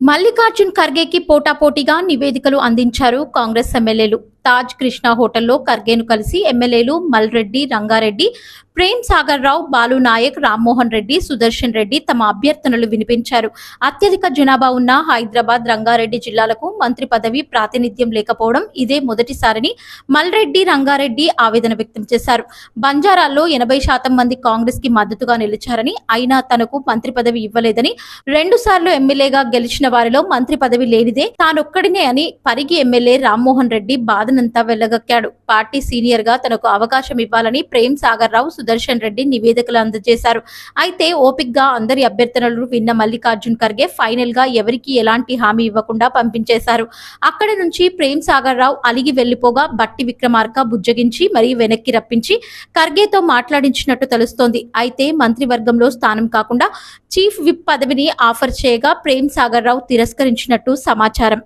మల్లికార్జున్ ఖర్గేకి పోటాపోటీగా నివేదికలు అందించారు కాంగ్రెస్ ఎమ్మెల్యేలు. తాజ్ కృష్ణ హోటల్లో ఖర్గేను కలిసి ఎమ్మెల్యేలు మల్రెడ్డి, రంగారెడ్డి, ప్రేమ్ సాగర్ రావు, బాలు నాయక్, రామ్మోహన్ రెడ్డి, సుదర్శన్ రెడ్డి తమ అభ్యర్థనలు వినిపించారు. అత్యధిక జనాభా ఉన్న హైదరాబాద్, రంగారెడ్డి జిల్లాలకు మంత్రి పదవి ప్రాతినిధ్యం లేకపోవడం ఇదే మొదటిసారని మల్రెడ్డి, రంగారెడ్డి ఆవేదన వ్యక్తం చేశారు. బంజారాల్లో 80% మంది కాంగ్రెస్ కి మద్దతుగా నిలిచారని, అయినా తనకు మంత్రి పదవి ఇవ్వలేదని, 2 సార్లు ఎమ్మెల్యేగా గెలిచిన వారిలో మంత్రి పదవి లేనిదే తానొక్కడినే అని పరిగి ఎమ్మెల్యే రామ్మోహన్ రెడ్డి బాధనంతా వెళ్లగక్కాడు. పార్టీ సీనియర్ గా తనకు అవకాశం ఇవ్వాలని ప్రేమ్ సాగర్ రావు, సుదర్శన్ రెడ్డి నివేదికలు అందజేశారు. అయితే ఓపిక్గా అందరి అభ్యర్థనలు విన్న మల్లికార్జున్ ఖర్గే ఫైనల్ గా ఎవరికి ఎలాంటి హామీ ఇవ్వకుండా పంపించేశారు. అక్కడి నుంచి ప్రేమ్ సాగర్ రావు అలిగి వెళ్లిపోగా బట్టి విక్రమార్క బుజ్జగించి మరీ వెనక్కి రప్పించి ఖర్గేతో మాట్లాడించినట్టు తెలుస్తోంది. అయితే మంత్రివర్గంలో స్థానం కాకుండా చీఫ్ విప్ పదవిని ఆఫర్ చేయగా ప్రేమ్ సాగర్ రావు తిరస్కరించినట్టు సమాచారం.